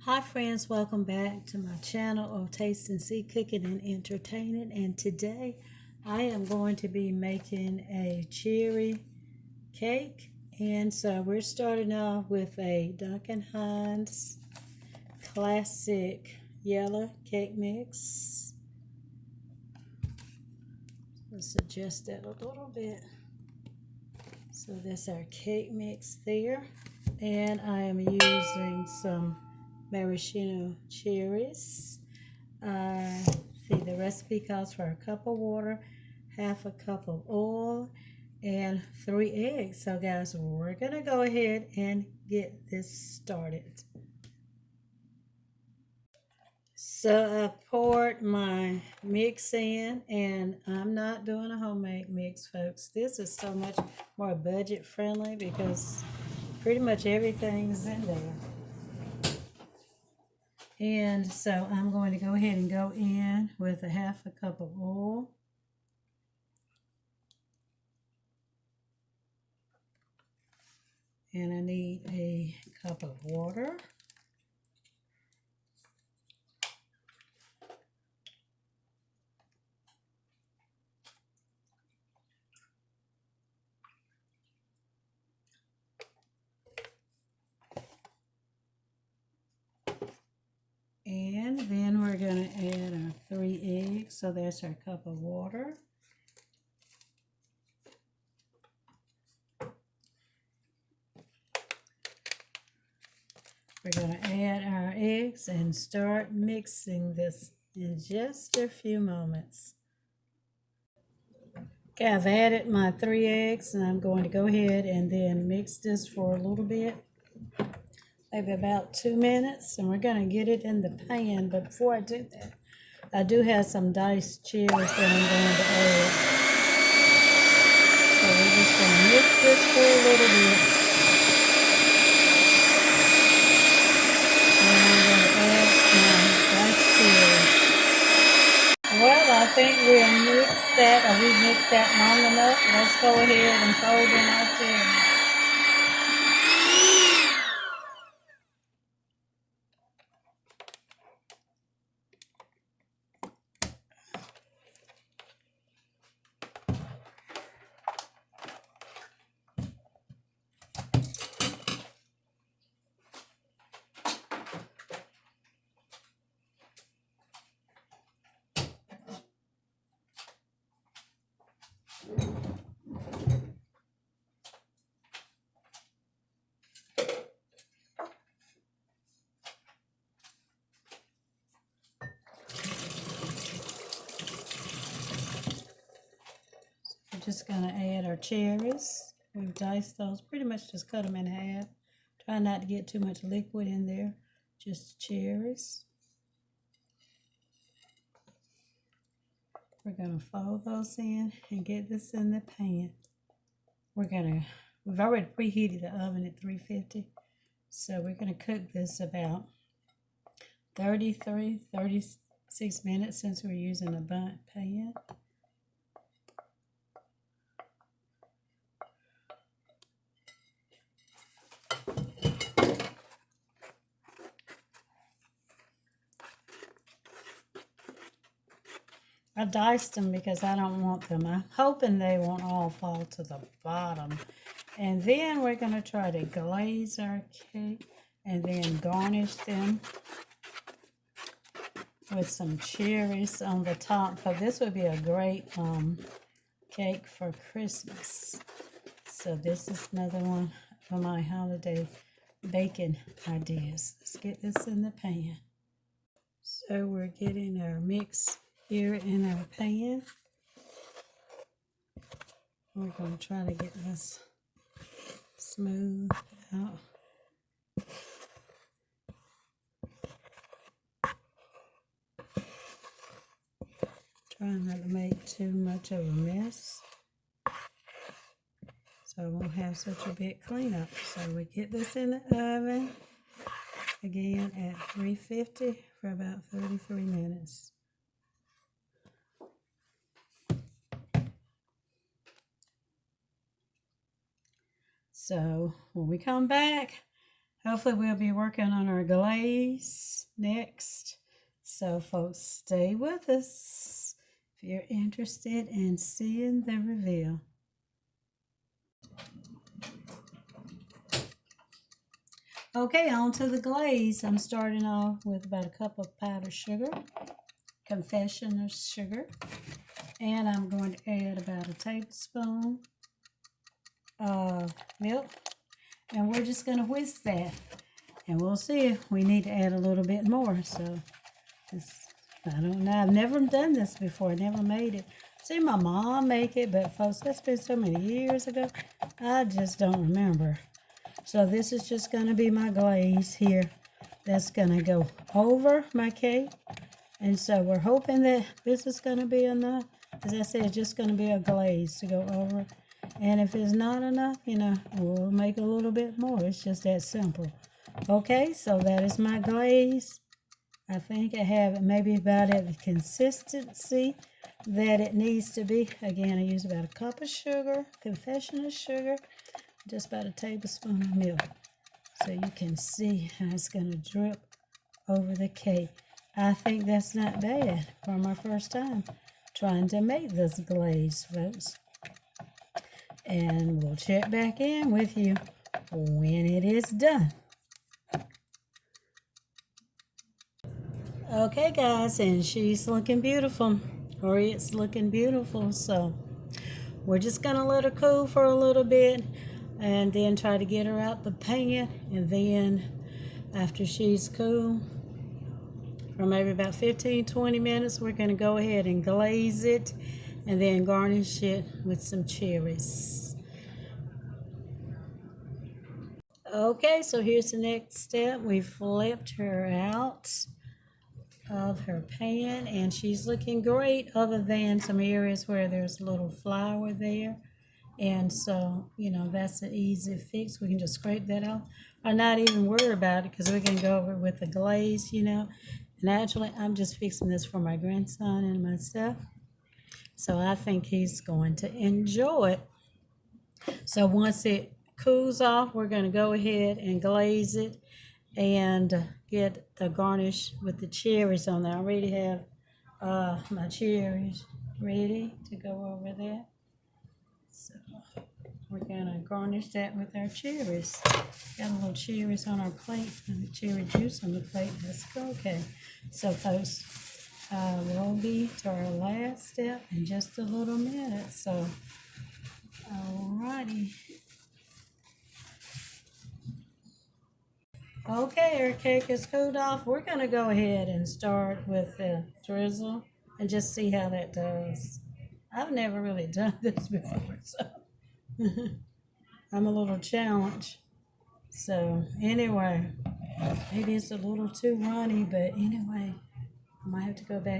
Hi friends, welcome back to my channel of Taste and See Cooking and Entertaining, and today I am going to be making a cherry cake. And so we're starting off with a Duncan Hines classic yellow cake mix. Let's adjust that a little bit. So that's our cake mix there, and I am using some Marichino cherries. See, the recipe calls for a cup of water, half a cup of oil, and 3 eggs. So guys, we're gonna go ahead and get this started. So I poured my mix in, and I'm not doing a homemade mix, folks. This is so much more budget friendly because pretty much everything's in there. And so I'm going to go ahead and go in with a half a cup of oil. And I need a cup of water. And then we're going to add our 3 eggs. So that's our cup of water. We're going to add our eggs and start mixing this in just a few moments. Okay, I've added my 3 eggs, and I'm going to go ahead and then mix this for a little bit, maybe about 2 minutes, and we're going to get it in the pan. But before I do that, I do have some diced cherries that I'm going to add. So we're just going to mix this for a little bit. Well, I think we'll mix that, or we mixed that long enough. Let's go ahead and fold in our cherries. We're just going to add our cherries. We've diced those, pretty much just cut them in half. Try not to get too much liquid in there, just cherries. We're going to fold those in and get this in the pan. We've already preheated the oven at 350, so we're going to cook this about 36 minutes since we're using a Bundt pan. I diced them because I don't want them. I'm hoping they won't all fall to the bottom. And then we're going to try to glaze our cake and then garnish them with some cherries on the top. So this would be a great cake for Christmas. So this is another one of my holiday baking ideas. Let's get this in the pan. So we're getting our mix here in our pan. We're going to try to get this smooth out. Trying not to make too much of a mess, so I won't have such a big cleanup. So we get this in the oven again at 350 for about 33 minutes. So when we come back, Hopefully we'll be working on our glaze next. So folks, stay with us if you're interested in seeing the reveal. Okay, on to the glaze. I'm starting off with about a cup of powdered sugar, confectioners sugar, and I'm going to add about a tablespoon of milk, and we're just going to whisk that, and we'll see if we need to add a little bit more. So I don't know, I've never done this before. I never made it. See my mom make it, but folks, that's been so many years ago, I just don't remember. So this is just going to be my glaze here that's going to go over my cake. And so we're hoping that this is going to be enough. As I said, it's just going to be a glaze to go over. And if it's not enough, we'll make a little bit more. It's just that simple. Okay, so that is my glaze. I think I have it maybe about at the consistency that it needs to be. Again, I use about a cup of sugar, confectioner's sugar, just about a tablespoon of milk. So you can see how it's going to drip over the cake. I think that's not bad for my first time trying to make this glaze, folks. And we'll check back in with you when it is done. Okay, guys, and she's looking beautiful, or it's looking beautiful. So we're just going to let her cool for a little bit and then try to get her out the pan. And then after she's cool, for maybe about 15-20 minutes, we're going to go ahead and glaze it and then garnish it with some cherries. Okay, so here's the next step. We flipped her out of her pan, and she's looking great, other than some areas where there's a little flour there. And so, that's an easy fix. We can just scrape that off or not even worry about it, because we can go over it with the glaze, And actually, I'm just fixing this for my grandson and myself. So I think he's going to enjoy it. So once it cools off, we're going to go ahead and glaze it and get the garnish with the cherries on there. I already have my cherries ready to go over there. So we're going to garnish that with our cherries. Got a little cherries on our plate and the cherry juice on the plate. Let's go. Okay. So folks, we'll be to our last step in just a little minute. So, alrighty. Okay, our cake is cooled off. We're going to go ahead and start with the drizzle and just see how that does. I've never really done this before, so I'm a little challenged. So anyway, maybe it's a little too runny, but anyway, I might have to go back